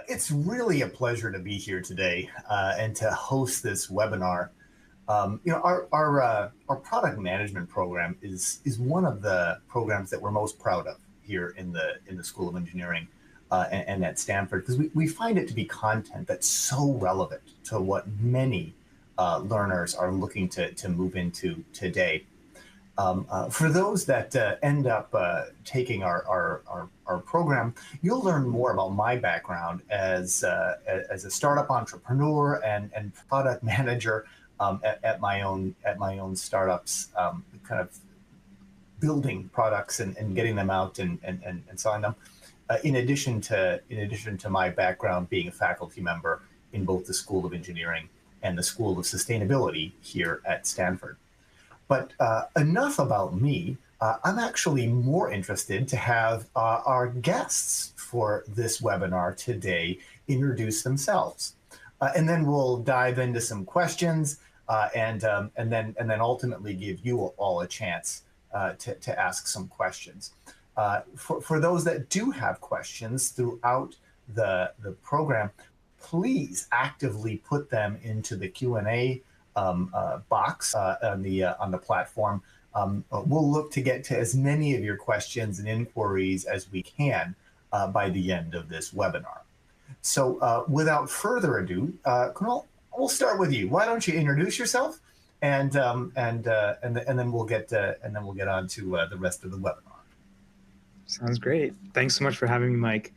It's really a pleasure to be here today and to host this webinar. Our product management program is one of the programs that we're most proud of here in the School of Engineering and at Stanford, because we find it to be content that's so relevant to what many learners are looking to move into today. For those that end up taking our program, you'll learn more about my background as a startup entrepreneur and product manager at my own startups, kind of building products and getting them out and selling them. In addition to my background being a faculty member in both the School of Engineering and the School of Sustainability here at Stanford. But enough about me. I'm actually more interested to have our guests for this webinar today introduce themselves. And then we'll dive into some questions and then ultimately give you all a chance to ask some questions. For those that do have questions throughout the program, please actively put them into the Q&A box on the platform. We'll look to get to as many of your questions and inquiries as we can by the end of this webinar. So without further ado, Kunal, we'll start with you. Why don't you introduce yourself, and then we'll get on to the rest of the webinar. Sounds great. Thanks so much for having me, Mike.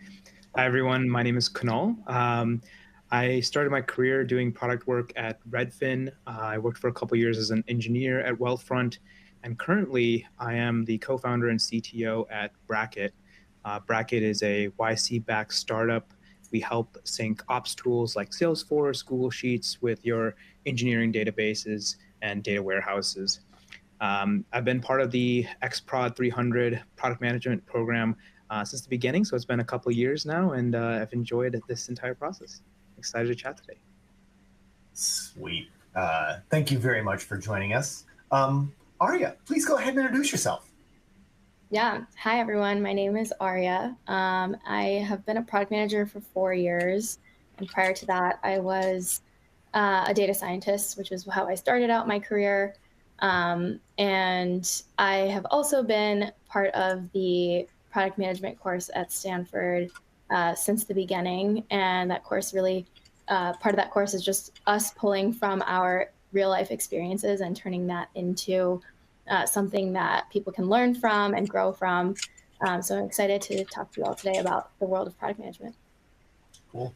Hi, everyone. My name is Kunal. I started my career doing product work at Redfin. I worked for a couple years as an engineer at Wealthfront, and currently I am the co-founder and CTO at Bracket. Bracket is a YC-backed startup. We help sync ops tools like Salesforce, Google Sheets with your engineering databases and data warehouses. I've been part of the XProd 300 product management program since the beginning, so it's been a couple of years now, and I've enjoyed this entire process. Excited to chat today. Sweet. Thank you very much for joining us. Arya, please go ahead and introduce yourself. Yeah. Hi, everyone. My name is Arya. I have been a product manager for 4 years. And prior to that, I was a data scientist, which is how I started out my career. And I have also been part of the product management course at Stanford since the beginning. And that course really, part of that course is just us pulling from our real life experiences and turning that into something that people can learn from and grow from. So I'm excited to talk to you all today about the world of product management. Cool.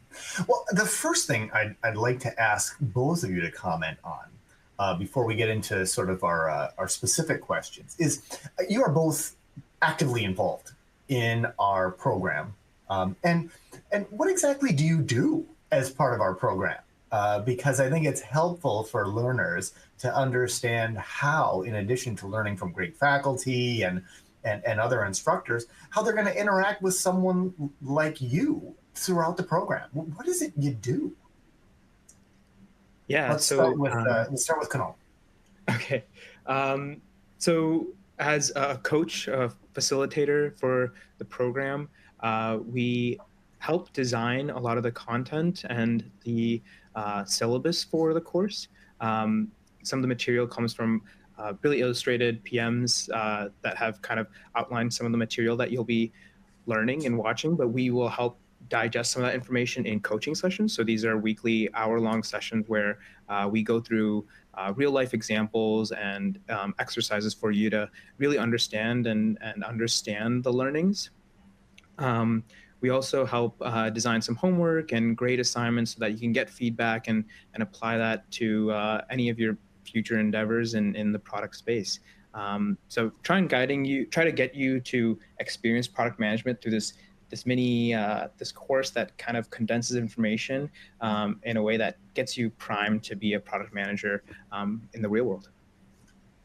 Well, the first thing I'd like to ask both of you to comment on before we get into sort of our specific questions is you are both actively involved in our program. And what exactly do you do as part of our program? Because I think it's helpful for learners to understand how, in addition to learning from great faculty and other instructors, how they're going to interact with someone like you throughout the program. What is it you do? Yeah, let's start with Kunal. Okay, so as a coach, a facilitator for the program, we help design a lot of the content and the syllabus for the course. Some of the material comes from really illustrated PMs that have kind of outlined some of the material that you'll be learning and watching, but we will help digest some of that information in coaching sessions. So these are weekly hour-long sessions where we go through real life examples and exercises for you to really understand and understand the learnings. We also help design some homework and grade assignments so that you can get feedback and apply that to any of your future endeavors in the product space. So try to get you to experience product management through this course that kind of condenses information in a way that gets you primed to be a product manager in the real world.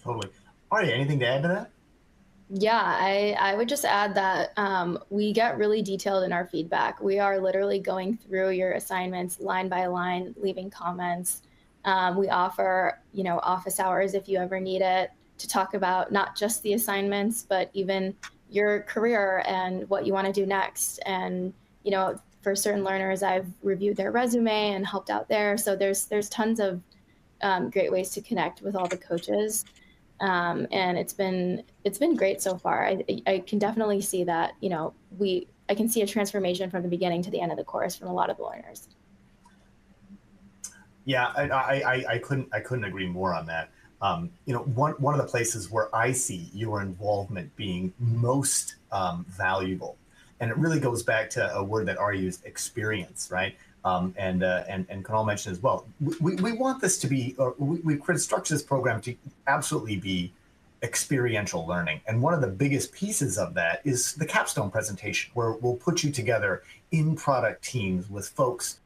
Totally. Arya, anything to add to that? Yeah, I would just add that we get really detailed in our feedback. We are literally going through your assignments line by line, leaving comments. We offer, office hours if you ever need it to talk about not just the assignments, but even your career and what you want to do next. And, for certain learners, I've reviewed their resume and helped out there. So there's tons of great ways to connect with all the coaches. And it's been great so far. I can definitely see that, I can see a transformation from the beginning to the end of the course from a lot of the learners. Yeah, I couldn't agree more on that. One of the places where I see your involvement being most valuable, and it really goes back to a word that Arya used, experience, right? And Kunal mentioned as well. We want this to be, we structured this program to absolutely be experiential learning. And one of the biggest pieces of that is the capstone presentation, where we'll put you together in product teams with folks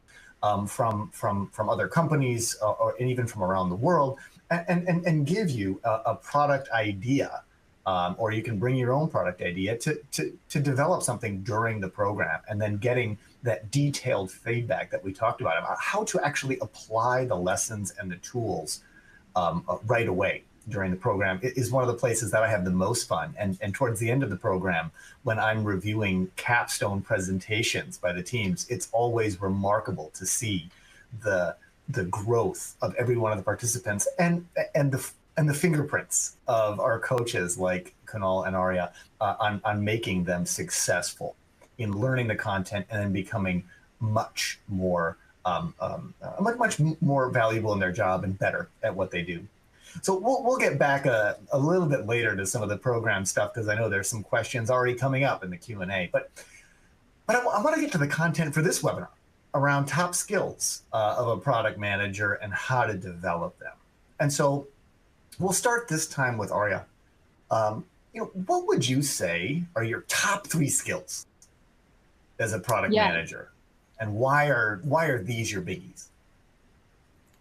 from other companies and even from around the world, and give you a product idea, or you can bring your own product idea to develop something during the program, and then getting that detailed feedback that we talked about how to actually apply the lessons and the tools right away during the program. It is one of the places that I have the most fun. And towards the end of the program, when I'm reviewing capstone presentations by the teams, it's always remarkable to see the growth of every one of the participants and the fingerprints of our coaches like Kunal and Arya on making them successful in learning the content and then becoming much more valuable in their job and better at what they do. So we'll get back a little bit later to some of the program stuff, because I know there's some questions already coming up in the Q&A. But I want to get to the content for this webinar around top skills of a product manager and how to develop them. And so we'll start this time with Arya. What would you say are your top 3 skills as a product manager, and why are these your biggies?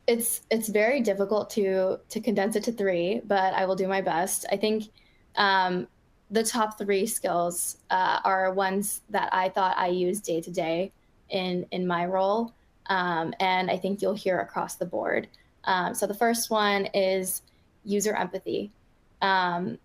It's very difficult to condense it to 3, but I will do my best. I think the top 3 skills are ones that I thought I use day to day in my role, and I think you'll hear across the board. So the first one is user empathy, and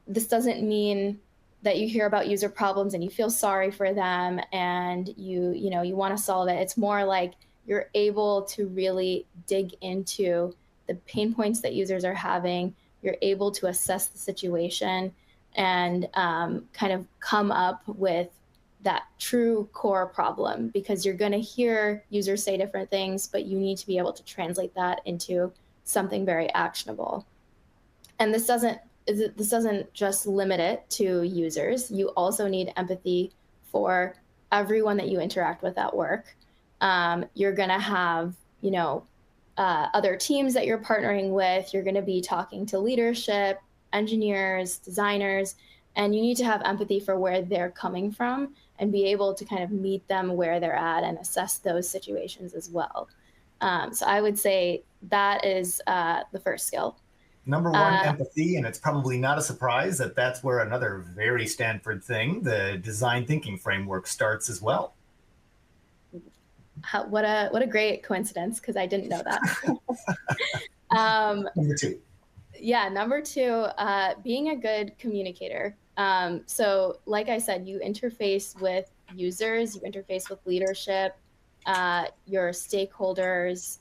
this doesn't mean that you hear about user problems and you feel sorry for them and you want to solve it. It's more like you're able to really dig into the pain points that users are having. You're able to assess the situation and kind of come up with that true core problem, because you're going to hear users say different things, but you need to be able to translate that into something very actionable. And this doesn't just limit it to users. You also need empathy for everyone that you interact with at work. You're going to have, other teams that you're partnering with. You're going to be talking to leadership, engineers, designers, and you need to have empathy for where they're coming from and be able to kind of meet them where they're at and assess those situations as well. So I would say that is the first skill. Number 1, empathy, and it's probably not a surprise that that's where another very Stanford thing, the design thinking framework, starts as well. What a great coincidence, because I didn't know that. Number 2. Yeah, number 2, being a good communicator. So like I said, you interface with users, you interface with leadership, your stakeholders,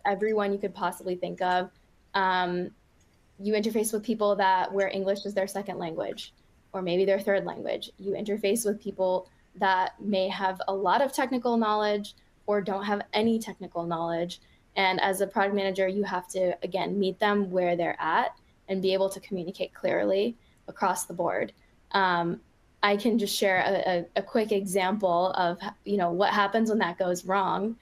everyone you could possibly think of. You interface with people where English is their second language, or maybe their third language. You interface with people that may have a lot of technical knowledge or don't have any technical knowledge. And as a product manager, you have to, again, meet them where they're at and be able to communicate clearly across the board. I can just share a quick example of what happens when that goes wrong.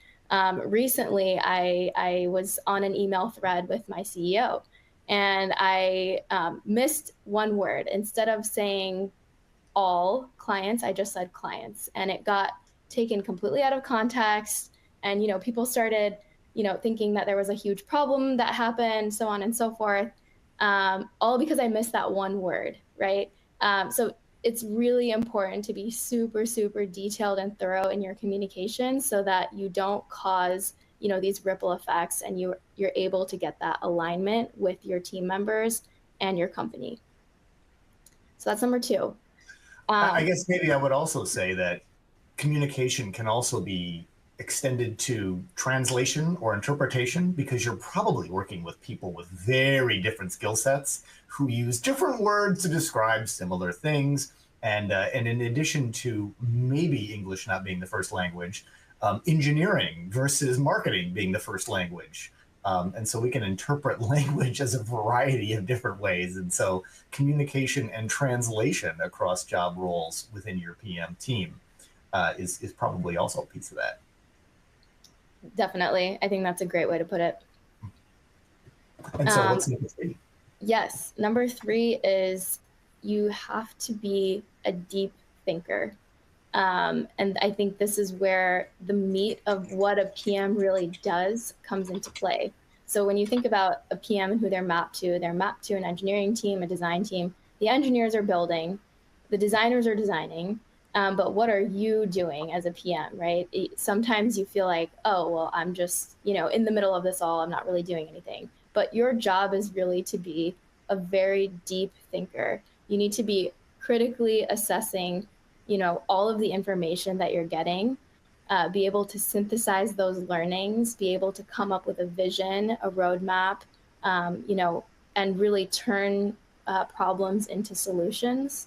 Recently, I was on an email thread with my CEO, and I missed one word. Instead of saying all clients, I just said clients, and it got taken completely out of context. And people started thinking that there was a huge problem that happened, so on and so forth, all because I missed that one word, right? So it's really important to be super, super detailed and thorough in your communication so that you don't cause these ripple effects, and you're able to get that alignment with your team members and your company. So that's number 2. I guess maybe I would also say that communication can also be extended to translation or interpretation, because you're probably working with people with very different skill sets who use different words to describe similar things. And in addition to maybe English not being the first language, engineering versus marketing being the first language. And so we can interpret language as a variety of different ways. And so communication and translation across job roles within your PM team is probably also a piece of that. Definitely. I think that's a great way to put it. And so what's number 3? Yes. Number 3 is you have to be a deep thinker. And I think this is where the meat of what a PM really does comes into play. So when you think about a PM and who they're mapped to an engineering team, a design team. The engineers are building, the designers are designing, but what are you doing as a PM, right? Sometimes you feel like, oh, well, I'm just, in the middle of this all, I'm not really doing anything. But your job is really to be a very deep thinker. You need to be critically assessing all of the information that you're getting, be able to synthesize those learnings, be able to come up with a vision, a roadmap, and really turn problems into solutions.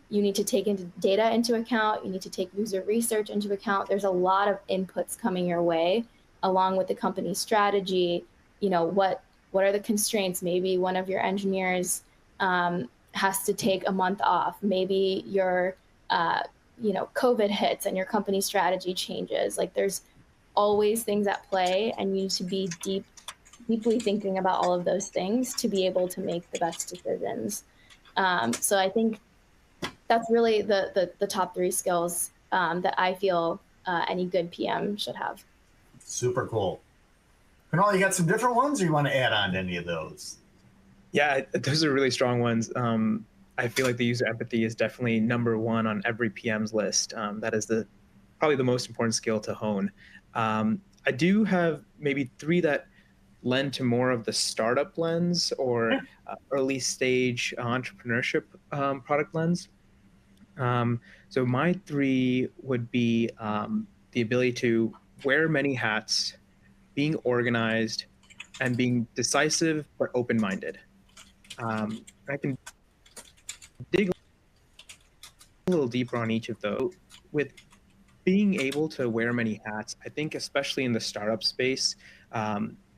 You need to take data into account. You need to take user research into account. There's a lot of inputs coming your way, along with the company strategy. What are the constraints? Maybe one of your engineers has to take a month off. Maybe your COVID hits and your company strategy changes. Like, there's always things at play, and you need to be deeply thinking about all of those things to be able to make the best decisions. So I think that's really the top 3 skills that I feel any good PM should have. Super cool. Kunal, you got some different ones, or you want to add on to any of those? Yeah, those are really strong ones. I feel like the user empathy is definitely number 1 on every PM's list. That is probably the most important skill to hone. I do have maybe 3 that lend to more of the startup lens or early stage entrepreneurship product lens. So my 3 would be the ability to wear many hats, being organized, and being decisive but open-minded. I can dig a little deeper on each of those. With being able to wear many hats, I think especially in the startup space,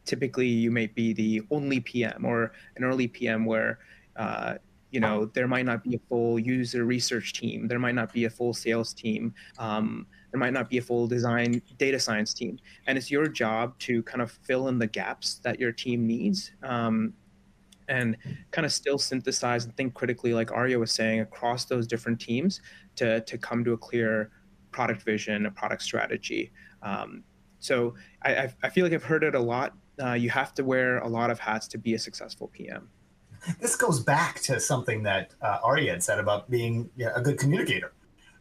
typically you may be the only PM or an early PM where there might not be a full user research team, there might not be a full sales team, there might not be a full design data science team, and it's your job to kind of fill in the gaps that your team needs. And kind of still synthesize and think critically, like Arya was saying, across those different teams to come to a clear product vision, a product strategy. So I feel like I've heard it a lot. You have to wear a lot of hats to be a successful PM. This goes back to something that Arya had said about being a good communicator,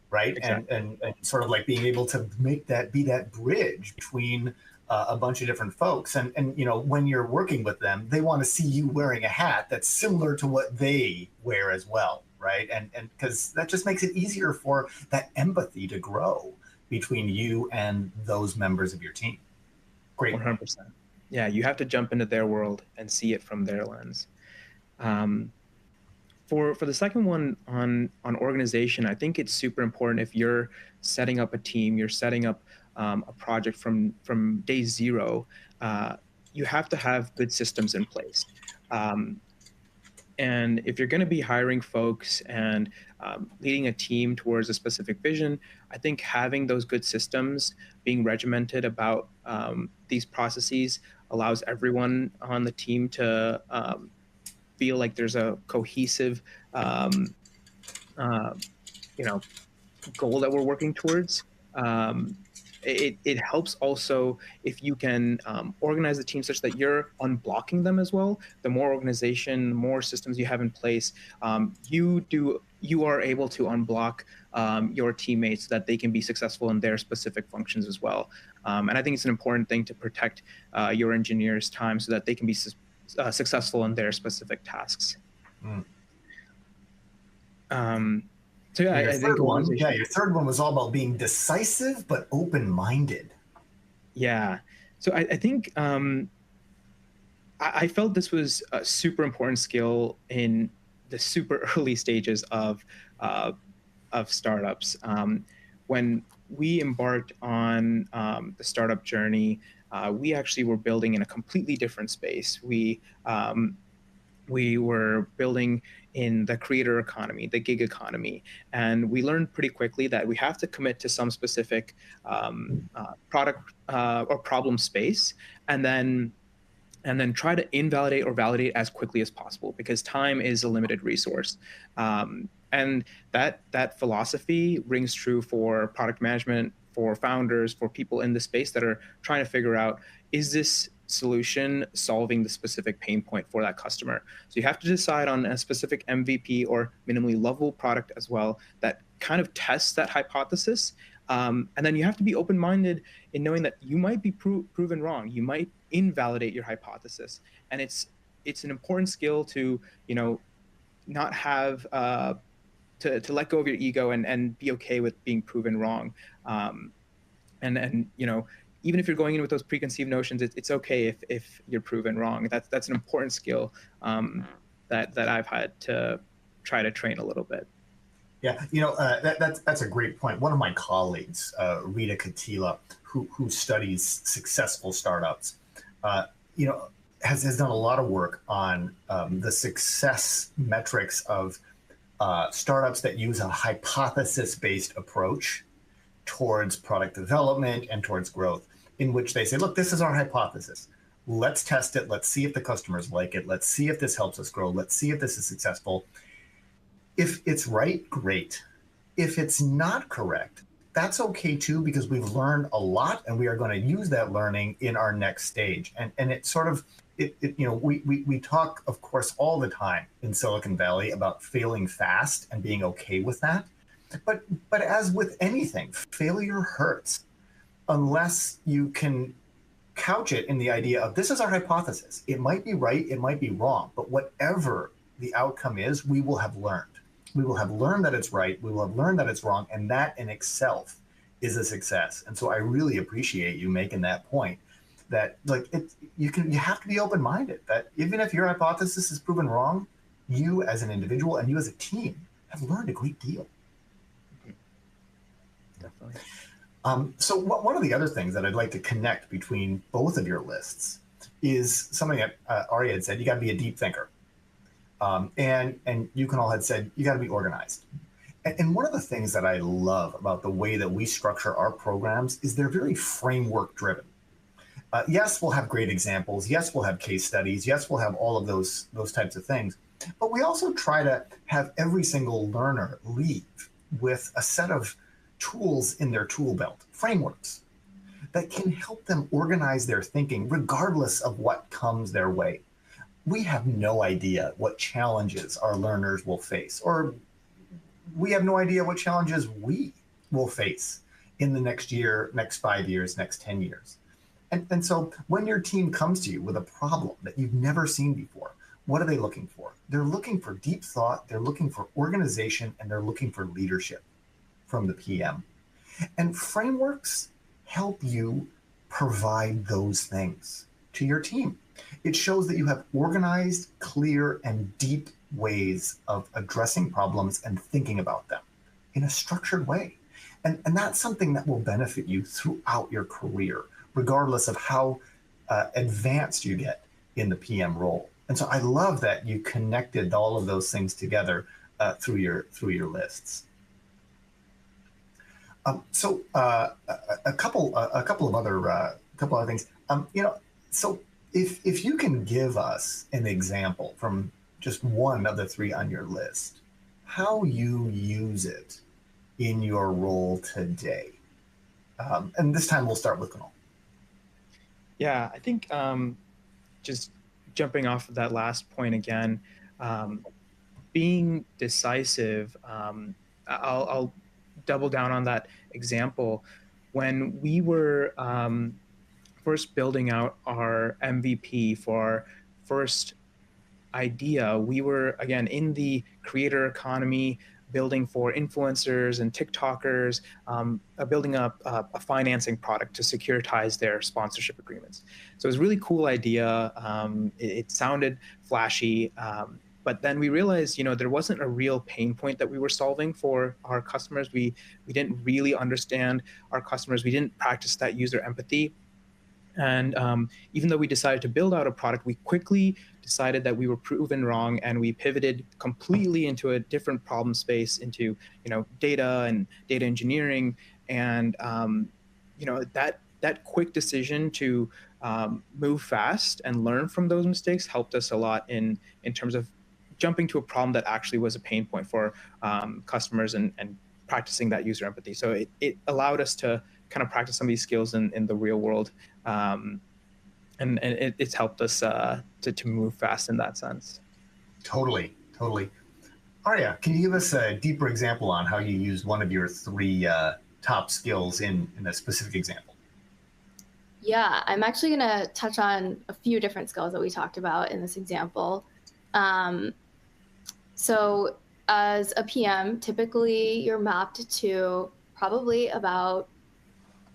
right? Exactly. And sort of like being able to be that bridge between a bunch of different folks. And when you're working with them, they want to see you wearing a hat that's similar to what they wear as well, right? And because that just makes it easier for that empathy to grow between you and those members of your team. Great. 100%. Yeah, you have to jump into their world and see it from their lens. For the second one on organization, I think it's super important if you're setting up a team, you're setting up a project from day 0, you have to have good systems in place. And if you're going to be hiring folks and leading a team towards a specific vision, I think having those good systems, being regimented about these processes, allows everyone on the team to feel like there's a cohesive goal that we're working towards. It helps also if you can organize the team such that you're unblocking them as well. The more organization, the more systems you have in place, you are able to unblock your teammates so that they can be successful in their specific functions as well. And I think it's an important thing to protect your engineers' time so that they can be successful in their specific tasks. So yeah, Your I think third one, yeah, organization. your third one was all about being decisive but open-minded. Yeah. So I think I felt this was a super important skill in the super early stages uh, of startups. When we embarked on the startup journey, we actually were building in a completely different space. We were building in the creator economy, the gig economy, and we learned pretty quickly that we have to commit to some specific product or problem space, and then try to invalidate or validate as quickly as possible because time is a limited resource. And that philosophy rings true for product management, for founders, for people in the space that are trying to figure out, is this solution solving the specific pain point for that customer? So you have to decide on a specific MVP or minimally lovable product as well that kind of tests that hypothesis. And then you have to be open-minded in knowing that you might be proven wrong. You might invalidate your hypothesis, and it's an important skill to not have to let go of your ego and be okay with being proven wrong. And even if you're going in with those preconceived notions, it's okay if you're proven wrong. That's an important skill that I've had to try to train a little bit. Yeah, that's a great point. One of my colleagues, Rita Katila, who studies successful startups, uh, you know, has done a lot of work on the success metrics of startups that use a hypothesis-based approach towards product development and towards growth, in which they say, look, this is our hypothesis. Let's test it. Let's see if the customers like it. Let's see if this helps us grow. Let's see if this is successful. If it's right, great. If it's not correct, that's okay too, because we've learned a lot and we are going to use that learning in our next stage. And it sort of, we talk, of course, all the time in Silicon Valley about failing fast and being okay with that. But as with anything, failure hurts unless you can couch it in the idea of this is our hypothesis. It might be right, it might be wrong, but whatever the outcome is, we will have learned. We will have learned that it's right, we will have learned that it's wrong, and that in itself is a success. And so I really appreciate you making that point that you have to be open-minded, that even if your hypothesis is proven wrong, you as an individual and you as a team have learned a great deal. Definitely. So one of the other things that I'd like to connect between both of your lists is something that Arya had said, you got to be a deep thinker. And you Kunal had said, you got to be organized. And one of the things that I love about the way that we structure our programs is they're very framework driven. Yes, we'll have great examples. Yes, we'll have case studies. Yes, we'll have all of those types of things. But we also try to have every single learner leave with a set of tools in their tool belt, frameworks that can help them organize their thinking regardless of what comes their way. We have no idea what challenges our learners will face, or we have no idea what challenges we will face in the next year, next 5 years, next 10 years. And so when your team comes to you with a problem that you've never seen before, what are they looking for? They're looking for deep thought, they're looking for organization, and they're looking for leadership from the PM. And frameworks help you provide those things to your team. It shows that you have organized, clear, and deep ways of addressing problems and thinking about them in a structured way. And that's something that will benefit you throughout your career, regardless of how advanced you get in the PM role. And so I love that you connected all of those things together through your lists. So a couple of other things. So if you can give us an example from just one of the three on your list, how you use it in your role today. And this time we'll start with Kunal. Yeah, I think just jumping off of that last point again, being decisive, I'll double down on that example. When we were first building out our MVP for our first idea, we were, again, in the creator economy, building for influencers and TikTokers, building up a financing product to securitize their sponsorship agreements. So it was a really cool idea. It sounded flashy, but then we realized, there wasn't a real pain point that we were solving for our customers. We didn't really understand our customers. We didn't practice that user empathy. And even though we decided to build out a product, we quickly decided that we were proven wrong, and we pivoted completely into a different problem space, into data and data engineering. And that quick decision to move fast and learn from those mistakes helped us a lot in terms of jumping to a problem that actually was a pain point for customers, and practicing that user empathy. So it allowed us to kind of practice some of these skills in the real world. And it's helped us to move fast in that sense. Totally. Arya, can you give us a deeper example on how you used one of your three top skills in a specific example? Yeah, I'm actually going to touch on a few different skills that we talked about in this example. So as a PM, typically you're mapped to probably about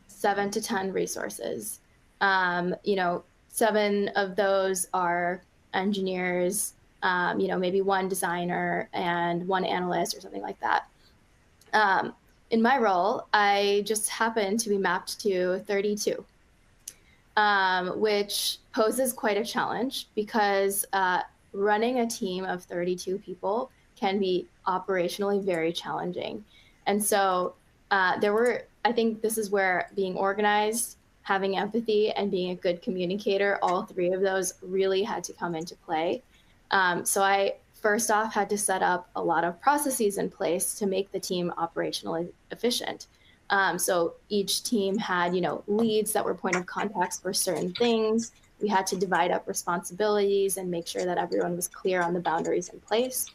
7 to 10 resources. 7 of those are engineers, maybe 1 designer and 1 analyst or something like that. In my role, I just happen to be mapped to 32, which poses quite a challenge, because running a team of 32 people can be operationally very challenging. And so I think this is where being organized, having empathy, and being a good communicator, all 3 of those really had to come into play. So I first off had to set up a lot of processes in place to make the team operationally efficient. So each team had, leads that were point of contacts for certain things. We had to divide up responsibilities and make sure that everyone was clear on the boundaries in place.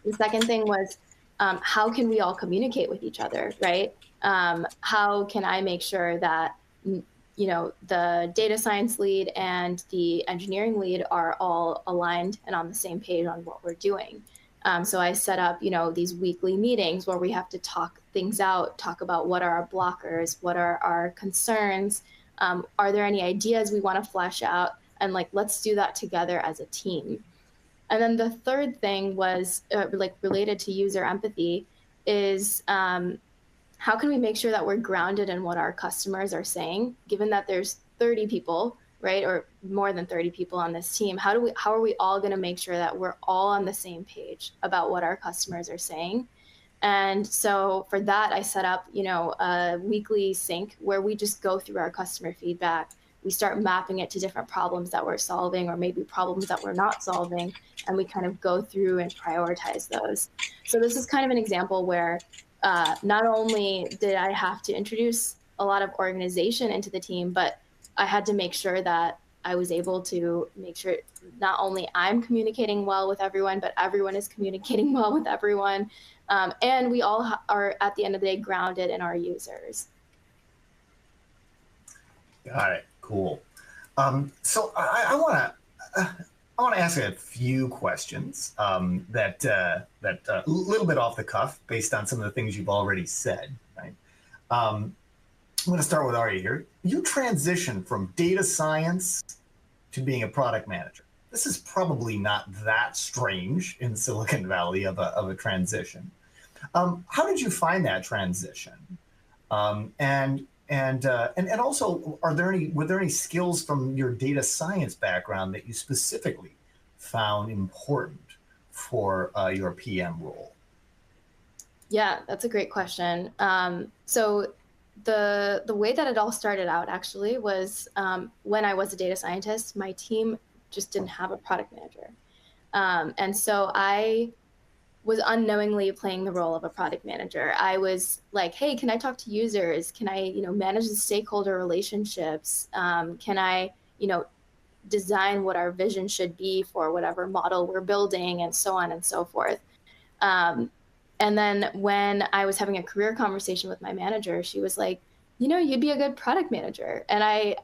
The second thing was, how can we all communicate with each other, right? How can I make sure that, the data science lead and the engineering lead are all aligned and on the same page on what we're doing? So I set up, these weekly meetings where we have to talk things out, talk about what are our blockers, what are our concerns, are there any ideas we want to flesh out, and let's do that together as a team. And then the third thing was related to user empathy is, how can we make sure that we're grounded in what our customers are saying, given that there's 30 people, right, or more than 30 people on this team? How are we all going to make sure that we're all on the same page about what our customers are saying? And so for that, I set up, a weekly sync where we just go through our customer feedback. We start mapping it to different problems that we're solving, or maybe problems that we're not solving, and we kind of go through and prioritize those. So this is kind of an example where not only did I have to introduce a lot of organization into the team, but I had to make sure that I was able to make sure not only I'm communicating well with everyone, but everyone is communicating well with everyone. And we all are, at the end of the day, grounded in our users. Got it. Cool. So I want to ask a few questions that a little bit off the cuff, based on some of the things you've already said. Right. I'm going to start with Arya here. You transitioned from data science to being a product manager. This is probably not that strange in Silicon Valley of a transition. How did you find that transition? And also, were there any skills from your data science background that you specifically found important for your PM role? Yeah, that's a great question. So the way that it all started out actually was when I was a data scientist, my team just didn't have a product manager. And so I was unknowingly playing the role of a product manager. I was like, hey, can I talk to users? Can I, manage the stakeholder relationships? Can I, design what our vision should be for whatever model we're building, and so on and so forth. And then when I was having a career conversation with my manager, she was like, you'd be a good product manager. And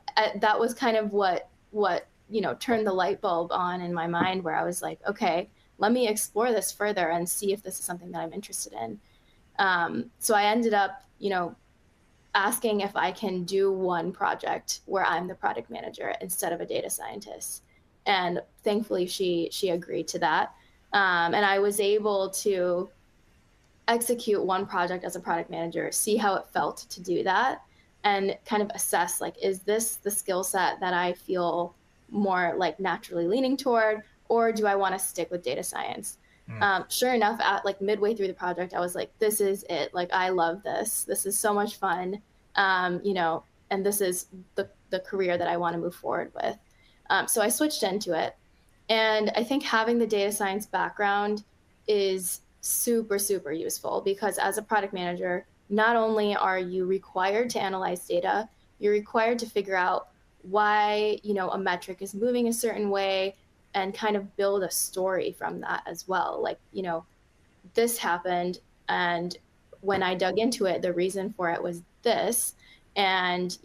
that was kind of what turned the light bulb on in my mind, where I was like, okay, let me explore this further and see if this is something that I'm interested in. So I ended up, asking if I can do one project where I'm the product manager instead of a data scientist. And thankfully she agreed to that. And I was able to execute one project as a product manager, see how it felt to do that, and kind of assess, like, is this the skill set that I feel more like naturally leaning toward, or do I want to stick with data science? Sure enough, at like midway through the project, I was like, this is it. Like, I love this. This is so much fun. And this is the career that I want to move forward with. So I switched into it. And I think having the data science background is super, super useful, because as a product manager, not only are you required to analyze data, you're required to figure out why, a metric is moving a certain way and kind of build a story from that as well. Like, this happened, and when I dug into it, the reason for it was this. And,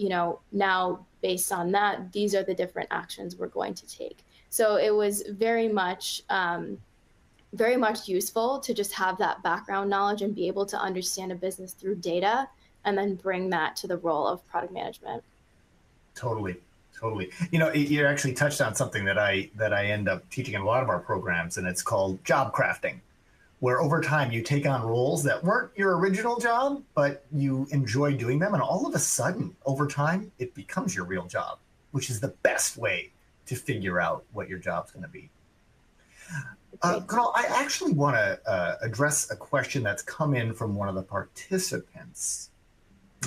now based on that, these are the different actions we're going to take. So it was very much useful to just have that background knowledge and be able to understand a business through data and then bring that to the role of product management. Totally. You actually touched on something that I end up teaching in a lot of our programs, and it's called job crafting, where over time you take on roles that weren't your original job, but you enjoy doing them. And all of a sudden, over time, it becomes your real job, which is the best way to figure out what your job's going to be. Kunal, I actually want to address a question that's come in from one of the participants.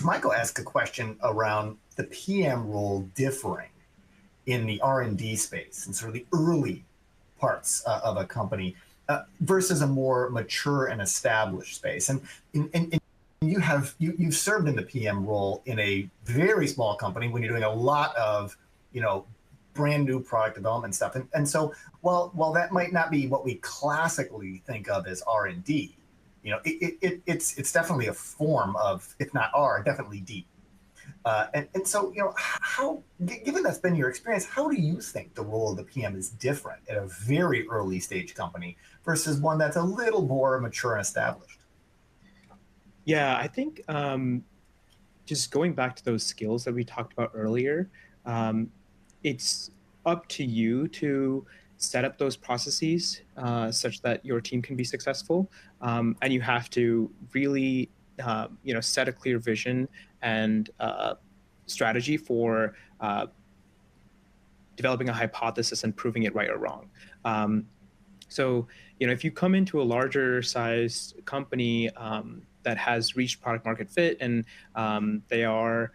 Michael asked a question around the PM role differing in the R&D space and sort of the early parts of a company versus a more mature and established space. And you've served in the PM role in a very small company when you're doing a lot of, brand new product development stuff. And so while that might not be what we classically think of as R&D, it's definitely a form of, if not R, definitely D. And so, how, given that's been your experience, how do you think the role of the PM is different at a very early stage company versus one that's a little more mature and established? Yeah, I think just going back to those skills that we talked about earlier, it's up to you to set up those processes such that your team can be successful. And you have to really, set a clear vision and strategy for developing a hypothesis and proving it right or wrong. So, if you come into a larger sized company that has reached product market fit and they are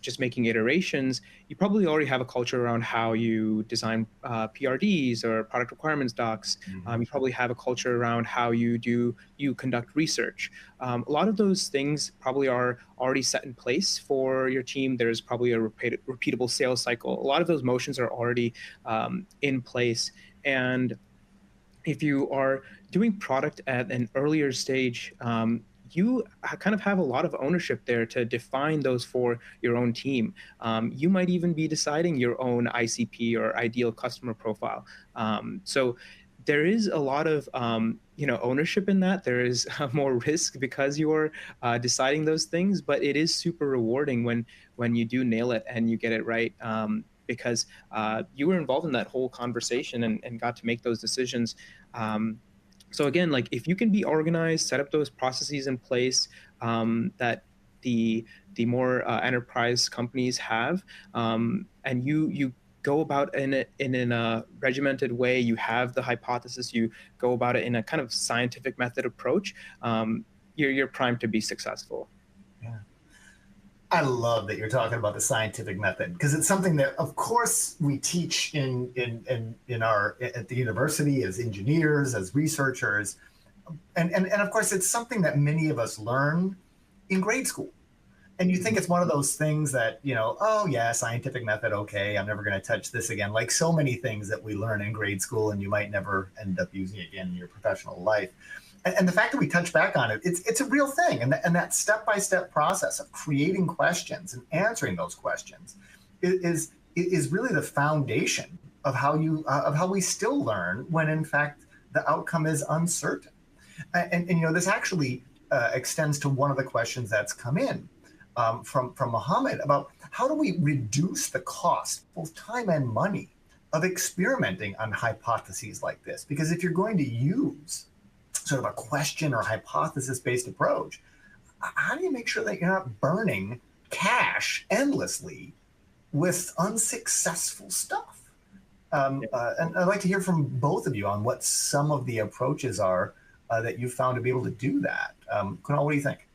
just making iterations, you probably already have a culture around how you design PRDs or product requirements docs. You probably have a culture around how you conduct research. A lot of those things probably are already set in place for your team. There's probably a repeatable sales cycle. A lot of those motions are already in place. And if you are doing product at an earlier stage, you kind of have a lot of ownership there to define those for your own team. You might even be deciding your own ICP or ideal customer profile. So there is a lot of ownership in that. There is more risk because you are deciding those things, but it is super rewarding when you do nail it and you get it right. Because you were involved in that whole conversation and got to make those decisions. So again, like, if you can be organized, set up those processes in place that the more enterprise companies have, and you go about in a regimented way, you have the hypothesis, you go about it in a kind of scientific method approach, you're primed to be successful. Yeah. I love that you're talking about the scientific method, because it's something that, of course, we teach at the university as engineers, as researchers, and of course, it's something that many of us learn in grade school. And you think it's one of those things that, oh yeah, scientific method, okay, I'm never going to touch this again. Like so many things that we learn in grade school, and you might never end up using again in your professional life. And the fact that we touch back on it, it's a real thing. And that step-by-step process of creating questions and answering those questions is really the foundation of how we still learn, when in fact the outcome is uncertain. And you know, this actually extends to one of the questions that's come in from Mohammed about how do we reduce the cost, both time and money, of experimenting on hypotheses like this? Because if you're going to use sort of a question or hypothesis-based approach, how do you make sure that you're not burning cash endlessly with unsuccessful stuff? And I'd like to hear from both of you on what some of the approaches are that you found to be able to do that. Kunal, what do you think?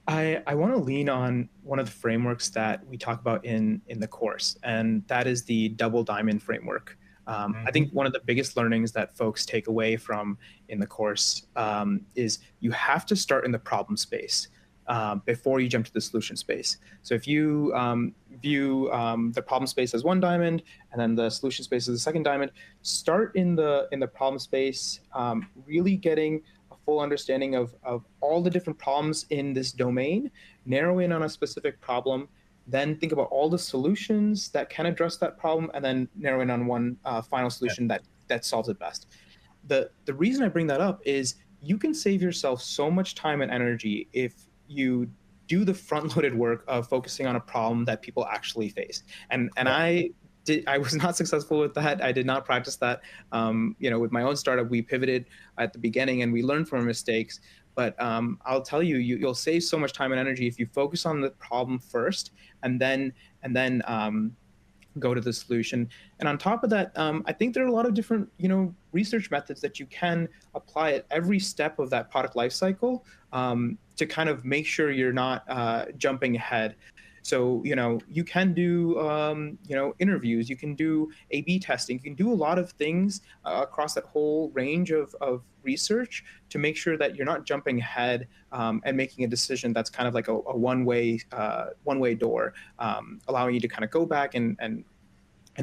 I want to lean on one of the frameworks that we talk about in the course, and that is the double diamond framework. I think one of the biggest learnings that folks take away from in the course is you have to start in the problem space before you jump to the solution space. So if you view the problem space as one diamond and then the solution space as the second diamond, start in the problem space, really getting a full understanding of all the different problems in this domain, narrow in on a specific problem, then think about all the solutions that can address that problem, and then narrow in on one final solution that solves it best. The reason I bring that up is you can save yourself so much time and energy if you do the front-loaded work of focusing on a problem that people actually face. And I was not successful with that. I did not practice that. With my own startup, we pivoted at the beginning and we learned from our mistakes. But I'll tell you, you'll save so much time and energy if you focus on the problem first and then go to the solution. And on top of that, I think there are a lot of different, research methods that you can apply at every step of that product lifecycle to kind of make sure you're not jumping ahead. So, you can do, interviews, you can do A/B testing, you can do a lot of things across that whole range of research to make sure that you're not jumping ahead and making a decision that's kind of like a one-way door, allowing you to kind of go back and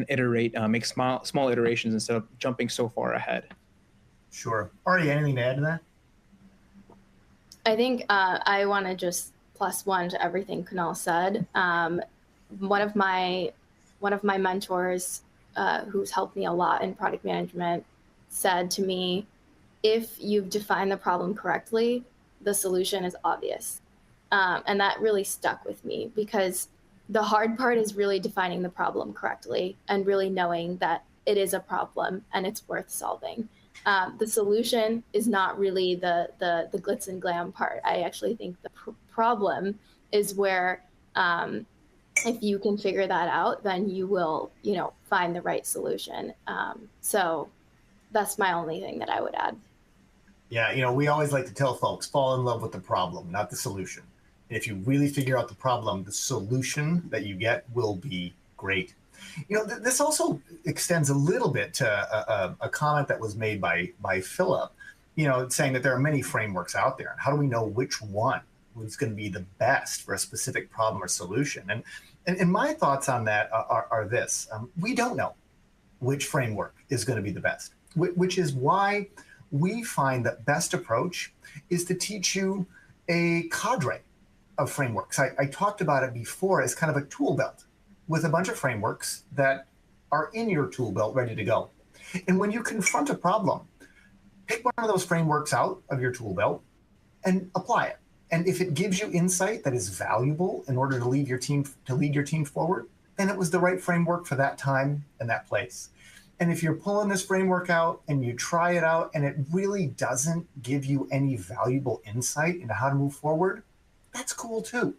iterate, make small iterations instead of jumping so far ahead. Sure. Arya, anything to add to that? I think I want to just plus one to everything Kunal said. One of my mentors who's helped me a lot in product management said to me, if you've defined the problem correctly, the solution is obvious. And that really stuck with me because the hard part is really defining the problem correctly and really knowing that it is a problem and it's worth solving. The solution is not really the glitz and glam part. I actually think the problem is where if you can figure that out, then you will, find the right solution. So that's my only thing that I would add. Yeah, we always like to tell folks, fall in love with the problem, not the solution. And if you really figure out the problem, the solution that you get will be great. This also extends a little bit to a comment that was made by Philip, saying that there are many frameworks out there. And how do we know which one is going to be the best for a specific problem or solution? And my thoughts on that are this. We don't know which framework is going to be the best, which is why we find that best approach is to teach you a cadre of frameworks. I talked about it before as kind of a tool belt with a bunch of frameworks that are in your tool belt ready to go. And when you confront a problem, pick one of those frameworks out of your tool belt and apply it. And if it gives you insight that is valuable in order to lead your team forward, then it was the right framework for that time and that place. And if you're pulling this framework out and you try it out and it really doesn't give you any valuable insight into how to move forward, that's cool too.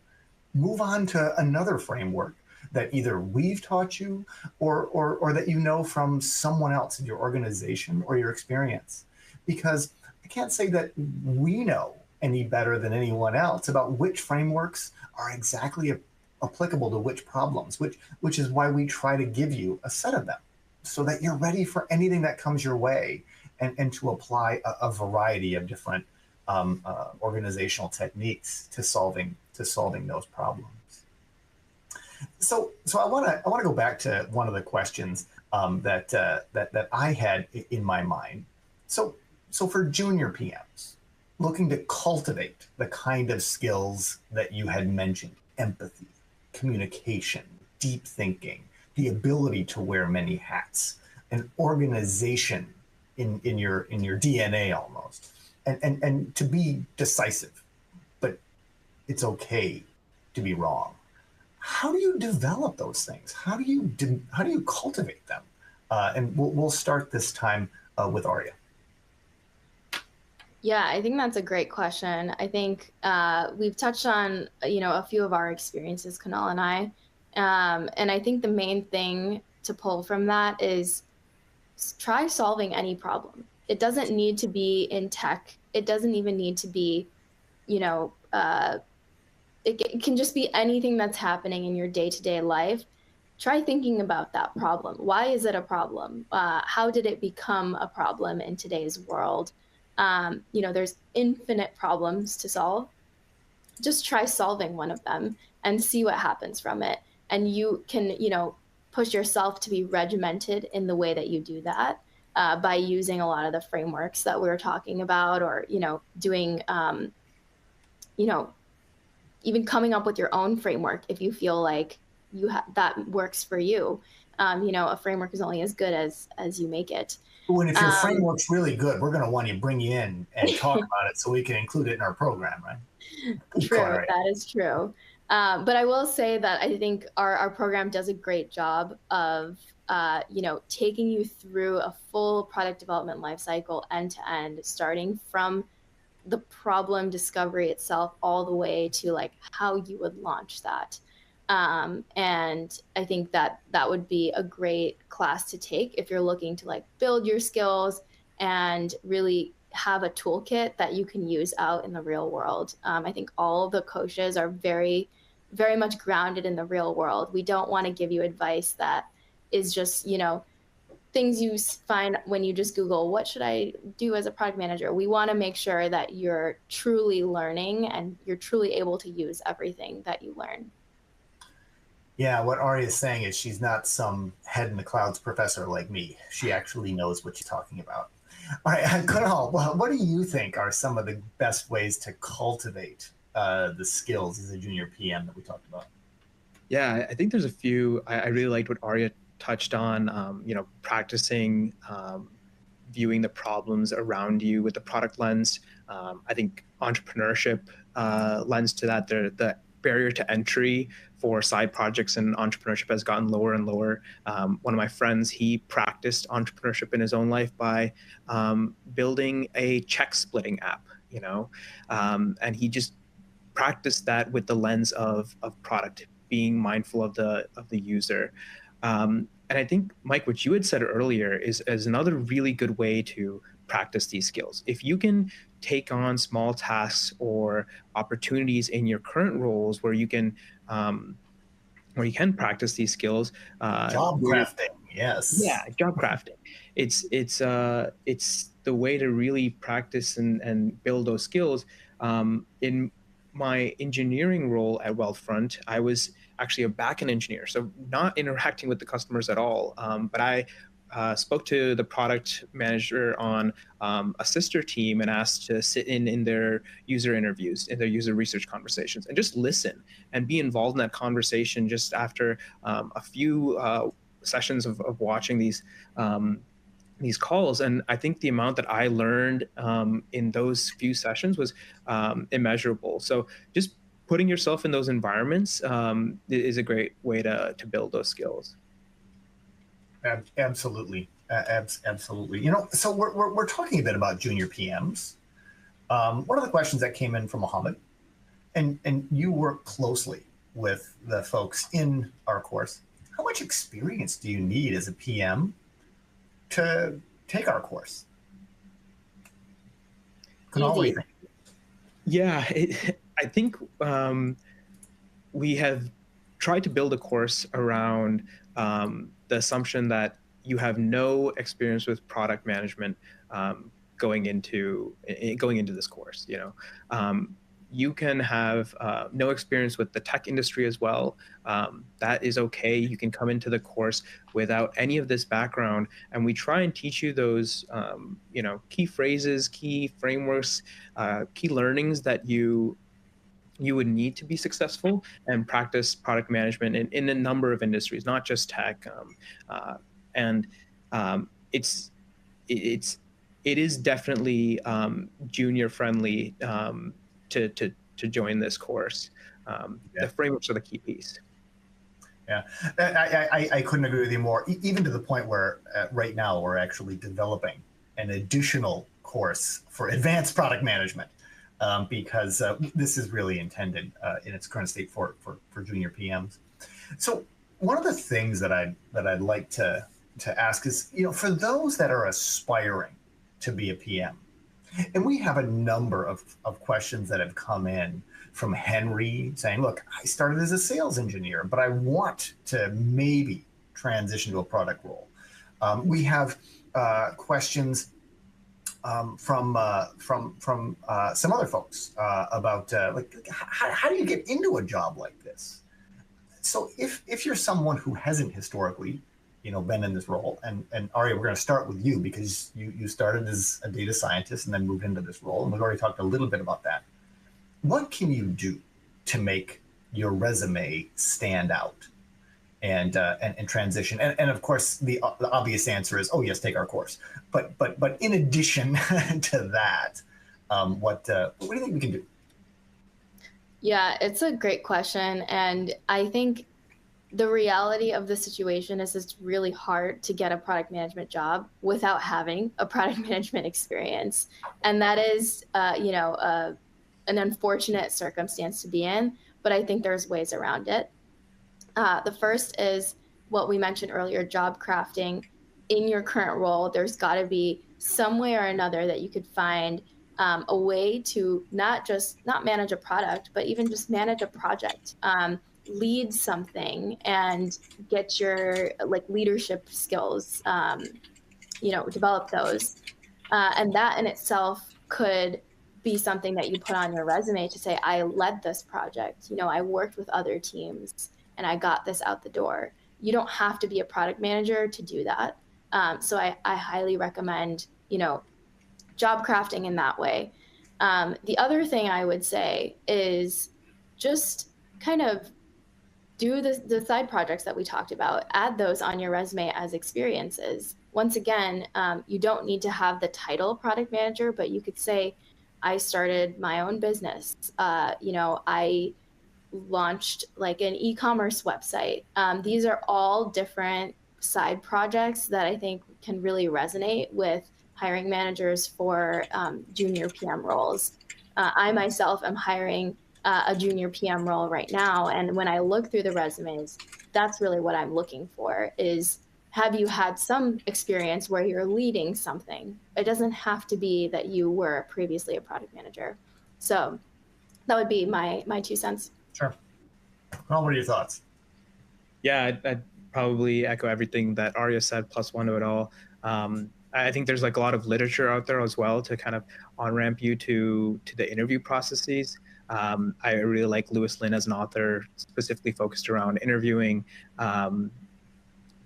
Move on to another framework that either we've taught you or that from someone else in your organization or your experience. Because I can't say that we know any better than anyone else about which frameworks are exactly applicable to which problems, which is why we try to give you a set of them so that you're ready for anything that comes your way and to apply a variety of different organizational techniques to solving those problems. So I want to go back to one of the questions that I had in my mind. So for junior PMs looking to cultivate the kind of skills that you had mentioned: empathy, communication, deep thinking, the ability to wear many hats, an organization in your DNA almost, and to be decisive, but it's okay to be wrong. How do you develop those things? How do you cultivate them? And we'll start this time with Arya. Yeah, I think that's a great question. I think we've touched on, a few of our experiences, Kunal and I. And I think the main thing to pull from that is try solving any problem. It doesn't need to be in tech. It doesn't even need to be, it can just be anything that's happening in your day-to-day life. Try thinking about that problem. Why is it a problem? How did it become a problem in today's world? There's infinite problems to solve. Just try solving one of them and see what happens from it. And you can, push yourself to be regimented in the way that you do that by using a lot of the frameworks that we were talking about, or, doing, even coming up with your own framework if you feel like that works for you. A framework is only as good as you make it. When if your framework's really good, we're going to want to bring you in and talk about it so we can include it in our program, right? True, that is true. But I will say that I think our program does a great job of taking you through a full product development lifecycle end to end, starting from the problem discovery itself all the way to like how you would launch that. And I think that would be a great class to take if you're looking to like build your skills and really have a toolkit that you can use out in the real world. I think all of the coaches are very, very much grounded in the real world. We don't want to give you advice that is just, things you find when you just Google, what should I do as a product manager? We want to make sure that you're truly learning and you're truly able to use everything that you learn. Yeah, what Arya is saying is she's not some head in the clouds professor like me. She actually knows what she's talking about. All right, Kunal, what do you think are some of the best ways to cultivate the skills as a junior PM that we talked about? Yeah, I think there's a few. I really liked what Arya touched on, practicing viewing the problems around you with the product lens. I think entrepreneurship lens to that. The barrier to entry for side projects and entrepreneurship has gotten lower and lower. One of my friends, he practiced entrepreneurship in his own life by building a check splitting app, and he just practiced that with the lens of product, being mindful of the user. And I think, Mike, what you had said earlier is another really good way to practice these skills. If you can take on small tasks or opportunities in your current roles where you can practice these skills. Job crafting, yes. Yeah, job crafting. It's the way to really practice and build those skills. In my engineering role at Wealthfront, I was actually a backend engineer, so not interacting with the customers at all. But I spoke to the product manager on a sister team and asked to sit in their user interviews, in their user research conversations, and just listen and be involved in that conversation just after a few sessions of watching these calls. And I think the amount that I learned in those few sessions was immeasurable. So just putting yourself in those environments is a great way to build those skills. Absolutely. Absolutely. So we're talking a bit about junior PMs. One of the questions that came in from Mohammed, and you work closely with the folks in our course. How much experience do you need as a PM to take our course? Kunal, what do you think? Yeah, I think we have tried to build a course around the assumption that you have no experience with product management going into this course. You can have no experience with the tech industry as well. That is okay. You can come into the course without any of this background, and we try and teach you those, key phrases, key frameworks, key learnings that you would need to be successful and practice product management in a number of industries, not just tech. And it's it is definitely junior friendly to join this course. The frameworks are the key piece. Yeah, I couldn't agree with you more, even to the point where right now we're actually developing an additional course for advanced product management, because this is really intended in its current state for junior PMs. So one of the things that I'd like to ask is, for those that are aspiring to be a PM, and we have a number of questions that have come in from Henry saying, look, I started as a sales engineer, but I want to maybe transition to a product role. We have questions from some other folks about how do you get into a job like this? So if you're someone who hasn't historically been in this role, and Arya, we're going to start with you because you started as a data scientist and then moved into this role, and we've already talked a little bit about that. What can you do to make your resume stand out and transition? And of course, the obvious answer is, oh yes, take our course. But in addition to that, what do you think we can do? Yeah, it's a great question, and I think the reality of the situation is it's really hard to get a product management job without having a product management experience. And that is, an unfortunate circumstance to be in, but I think there's ways around it. The first is what we mentioned earlier, job crafting. In your current role, there's got to be some way or another that you could find a way to not manage a product, but even just manage a project. Lead something and get your leadership skills, develop those. And that in itself could be something that you put on your resume to say, I led this project, I worked with other teams and I got this out the door. You don't have to be a product manager to do that. So I highly recommend, job crafting in that way. The other thing I would say is just kind of do the side projects that we talked about, add those on your resume as experiences. Once again, you don't need to have the title product manager, but you could say, I started my own business. I launched an e-commerce website. These are all different side projects that I think can really resonate with hiring managers for junior PM roles. I myself am hiring a junior PM role right now. And when I look through the resumes, that's really what I'm looking for is, have you had some experience where you're leading something? It doesn't have to be that you were previously a product manager. So that would be my 2 cents. Sure. Well, what are your thoughts? Yeah, I'd probably echo everything that Arya said, plus one to it all. I think there's a lot of literature out there as well to kind of on-ramp you to the interview processes. I really like Lewis Lin as an author, specifically focused around interviewing.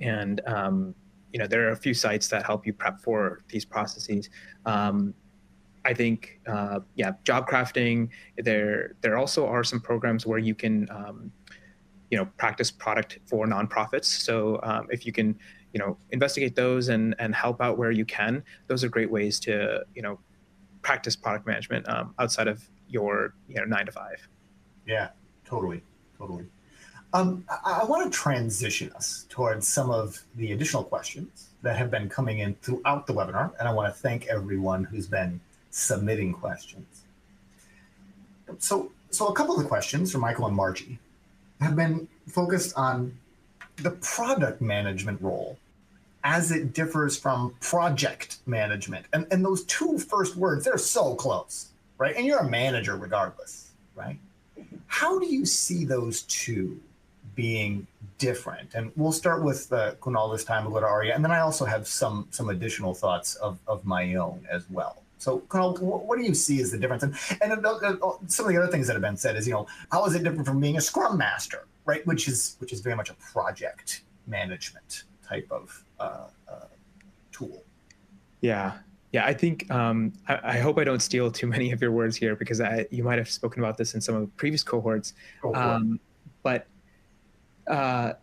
And there are a few sites that help you prep for these processes. I think, job crafting, there also are some programs where you can, practice product for nonprofits. So if you can, investigate those and help out where you can, those are great ways to, practice product management outside of your 9 to 5. Yeah, totally. I want to transition us towards some of the additional questions that have been coming in throughout the webinar, and I want to thank everyone who's been submitting questions. So a couple of the questions from Michael and Margie have been focused on the product management role as it differs from project management. And those two first words, they're so close, right? And you're a manager regardless, right? How do you see those two being different? And we'll start with Kunal this time, we'll go to Arya, and then I also have some additional thoughts of my own as well. So Kunal, what do you see as the difference? And some of the other things that have been said is, how is it different from being a Scrum Master, right? Which is very much a project management type of tool. Yeah, I think I hope I don't steal too many of your words here, because you might have spoken about this in some of the previous cohorts. But I'll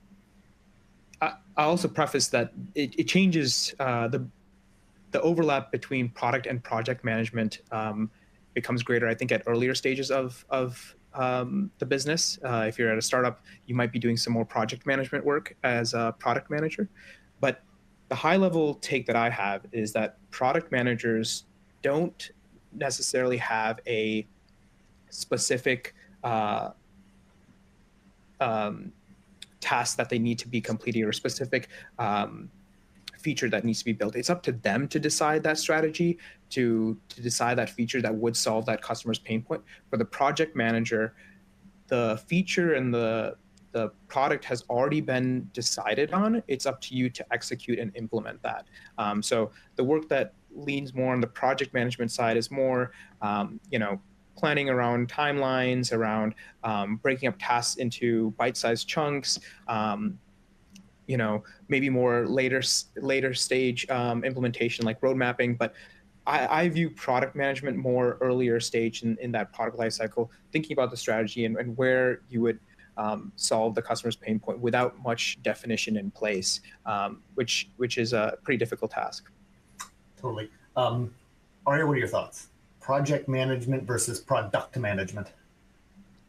also preface that it changes the overlap between product and project management becomes greater, I think, at earlier stages of the business. If you're at a startup, you might be doing some more project management work as a product manager. But the high level take that I have is that product managers don't necessarily have a specific task that they need to be completed, or specific feature that needs to be built. It's up to them to decide that strategy, to decide that feature that would solve that customer's pain point. For the project manager, the feature and the product has already been decided on. It's up to you to execute and implement that. So the work that leans more on the project management side is more, planning around timelines, around breaking up tasks into bite-sized chunks, maybe more later stage implementation, like road mapping. But I view product management more earlier stage in that product lifecycle, thinking about the strategy and where you would solve the customer's pain point without much definition in place, which is a pretty difficult task. Totally. Arya, what are your thoughts? Project management versus product management?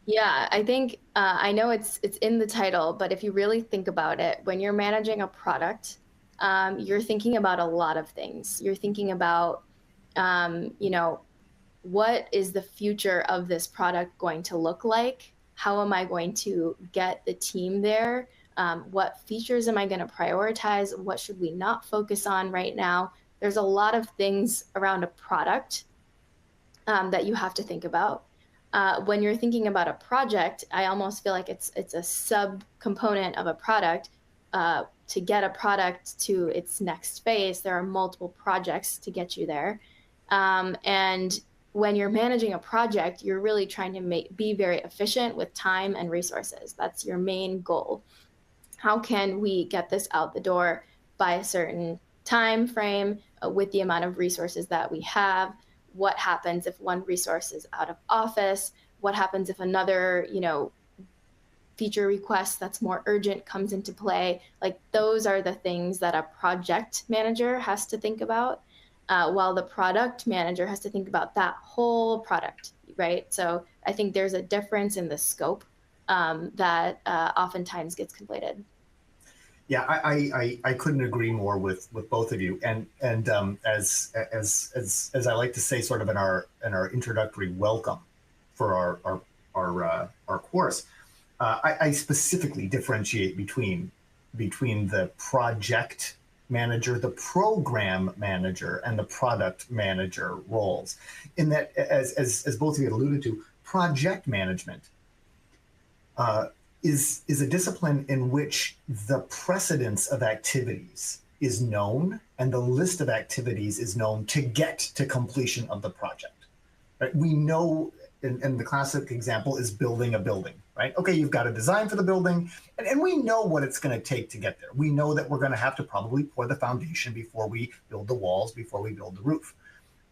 Yeah, I think I know it's in the title, but if you really think about it, when you're managing a product, you're thinking about a lot of things. You're thinking about, what is the future of this product going to look like? How am I going to get the team there? What features am I going to prioritize? What should we not focus on right now? There's a lot of things around a product that you have to think about. When you're thinking about a project, I almost feel like it's a sub-component of a product. To get a product to its next phase, there are multiple projects to get you there. And when you're managing a project, you're really trying to be very efficient with time and resources. That's your main goal. How can we get this out the door by a certain time frame with the amount of resources that we have? What happens if one resource is out of office? What happens if another, feature request that's more urgent comes into play? Like, those are the things that a project manager has to think about, while the product manager has to think about that whole product, right? So I think there's a difference in the scope that oftentimes gets conflated. Yeah, I couldn't agree more with both of you. And as I like to say, sort of in our introductory welcome for our course, I specifically differentiate between the project manager, the program manager, and the product manager roles. In that, as both of you alluded to, project management is a discipline in which the precedence of activities is known and the list of activities is known to get to completion of the project. Right? We know, and the classic example is building a building, right? Okay, you've got a design for the building, and we know what it's going to take to get there. We know that we're going to have to probably pour the foundation before we build the walls, before we build the roof.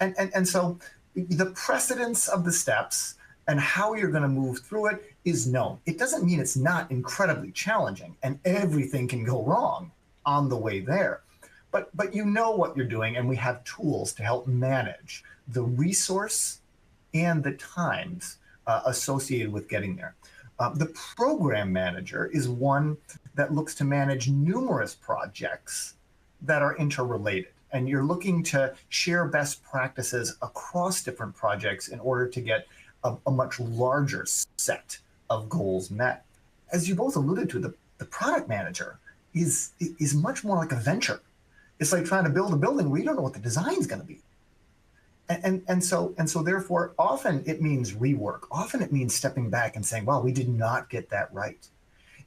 And so the precedence of the steps and how you're going to move through it is known. It doesn't mean it's not incredibly challenging and everything can go wrong on the way there. But you know what you're doing, and we have tools to help manage the resource and the times associated with getting there. The program manager is one that looks to manage numerous projects that are interrelated. And you're looking to share best practices across different projects in order to get a much larger set of goals met. As you both alluded to, the product manager is much more like a venture. It's like trying to build a building where you don't know what the design is going to be. And so therefore, often it means rework. Often it means stepping back and saying, wow, we did not get that right.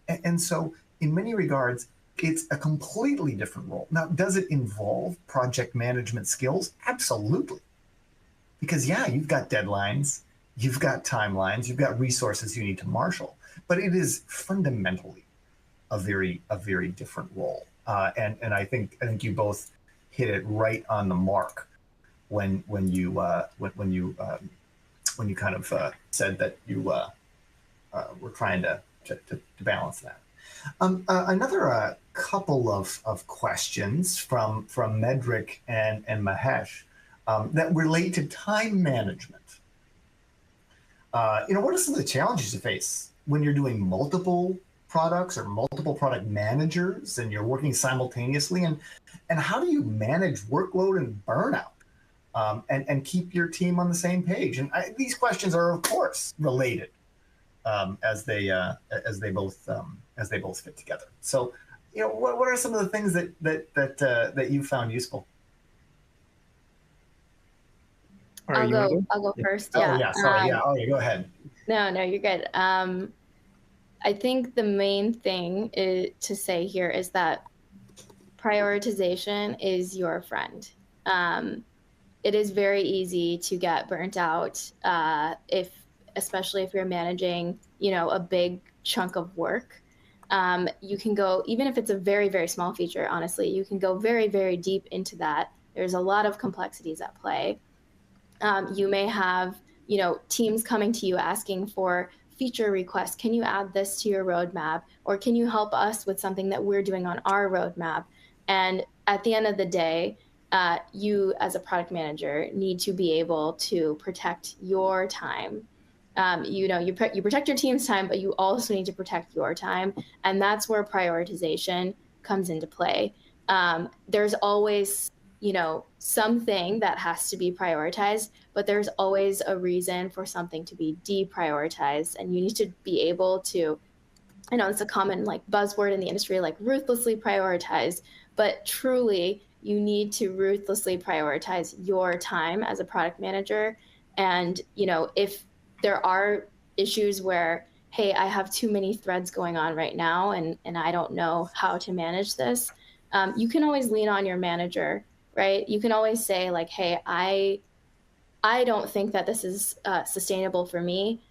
And so in many regards, it's a completely different role. Now, does it involve project management skills? Absolutely. Because yeah, you've got deadlines, you've got timelines, you've got resources you need to marshal, but it is fundamentally a very different role. And I think you both hit it right on the mark when you kind of said that you were trying to balance that. Another couple of questions from Medrick and Mahesh that relate to time management. What are some of the challenges you face when you're doing multiple products or multiple product managers and you're working simultaneously? And how do you manage workload and burnout and keep your team on the same page? And these questions are, of course, related as they both fit together. So, what are some of the things that you found useful? I'll go first. Yeah. Oh, yeah. Sorry. Arya, go ahead. No, you're good. I think the main thing to say here is that prioritization is your friend. It is very easy to get burnt out especially if you're managing, a big chunk of work. You can go, even if it's a very, very small feature, honestly, you can go very, very deep into that. There's a lot of complexities at play. You may have, teams coming to you asking for feature requests. Can you add this to your roadmap? Or can you help us with something that we're doing on our roadmap? And at the end of the day, you as a product manager need to be able to protect your time. You protect your team's time, but you also need to protect your time. And that's where prioritization comes into play. There's always something that has to be prioritized, but there's always a reason for something to be deprioritized. And you need to be able to, I know it's a common buzzword in the industry, ruthlessly prioritize, but truly you need to ruthlessly prioritize your time as a product manager. And, if there are issues where, hey, I have too many threads going on right now and I don't know how to manage this, you can always lean on your manager, right? You can always say hey, I don't think that this is sustainable for me.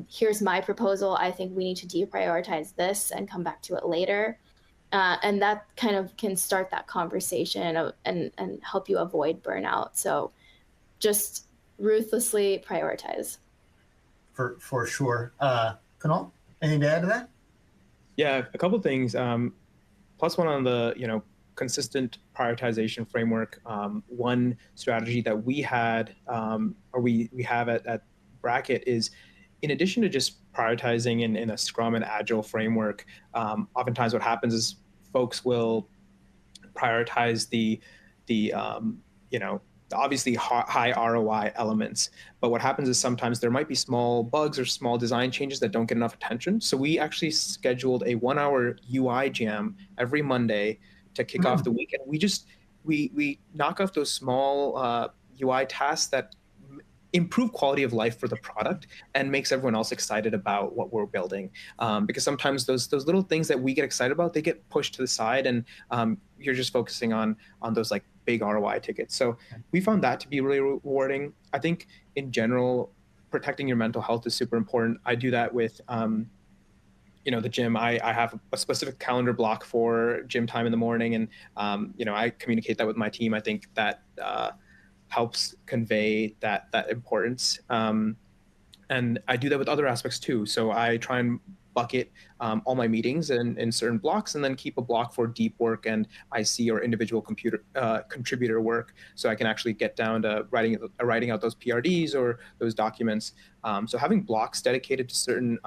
Here's my proposal. I think we need to deprioritize this and come back to it later. And that kind of can start that conversation and help you avoid burnout. So just ruthlessly prioritize. For sure. Kunal, anything to add to that? Yeah, a couple of things. Plus one on the, consistent prioritization framework. One strategy that we had, or we have at Bracket is, in addition to just prioritizing in a Scrum and Agile framework, oftentimes what happens is folks will prioritize the obviously high ROI elements. But what happens is sometimes there might be small bugs or small design changes that don't get enough attention. So we actually scheduled a 1-hour UI jam every Monday to kick off the week. And we knock off those small UI tasks that improve quality of life for the product and makes everyone else excited about what we're building. Because sometimes those little things that we get excited about, they get pushed to the side, and you're just focusing on those big ROI tickets. So we found that to be really rewarding. I think in general, protecting your mental health is super important. I do that with the gym. I have a specific calendar block for gym time in the morning, and I communicate that with my team. I think that helps convey that importance. And I do that with other aspects too. So I try and bucket all my meetings in certain blocks, and then keep a block for deep work and IC or individual contributor work, so I can actually get down to writing out those PRDs or those documents. So having blocks dedicated to certain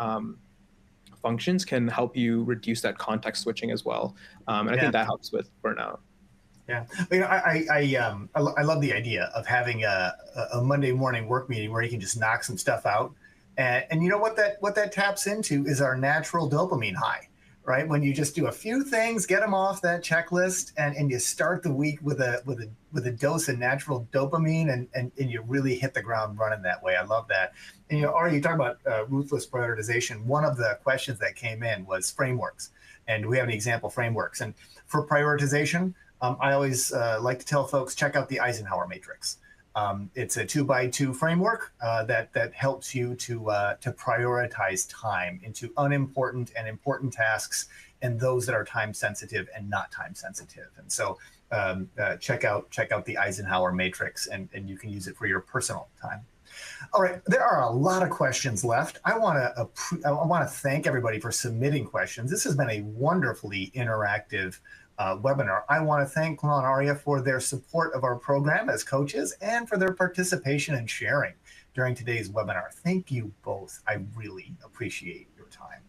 functions can help you reduce that context switching as well. And I think that helps with burnout. Yeah, I love the idea of having a Monday morning work meeting where you can just knock some stuff out, and you know what that taps into is our natural dopamine high, right? When you just do a few things, get them off that checklist, and you start the week with a dose of natural dopamine, and you really hit the ground running that way. I love that. And Arya, you talk about ruthless prioritization. One of the questions that came in was frameworks, and do we have any example frameworks? And for prioritization, I always like to tell folks, check out the Eisenhower matrix. It's a 2x2 framework that helps you to prioritize time into unimportant and important tasks, and those that are time sensitive and not time sensitive. And so check out the Eisenhower matrix, and you can use it for your personal time. All right, there are a lot of questions left. I want to thank everybody for submitting questions. This has been a wonderfully interactive webinar. I want to thank Kunal and Arya for their support of our program as coaches and for their participation and sharing during today's webinar. Thank you both. I really appreciate your time.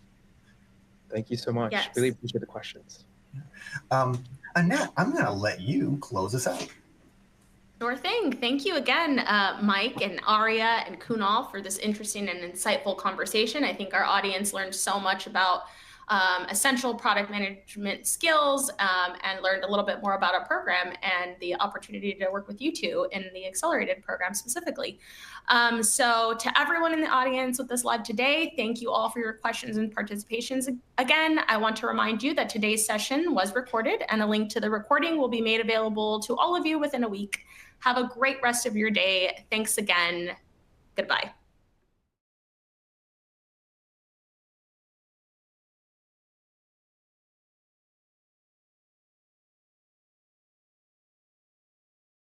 Thank you so much. Yes. Really appreciate the questions. Annette, I'm going to let you close us out. Sure thing. Thank you again, Mike and Arya and Kunal, for this interesting and insightful conversation. I think our audience learned so much about essential product management skills and learned a little bit more about our program and the opportunity to work with you two in the accelerated program specifically. So to everyone in the audience with us live today, thank you all for your questions and participations. Again, I want to remind you that today's session was recorded and a link to the recording will be made available to all of you within a week. Have a great rest of your day. Thanks again. Goodbye.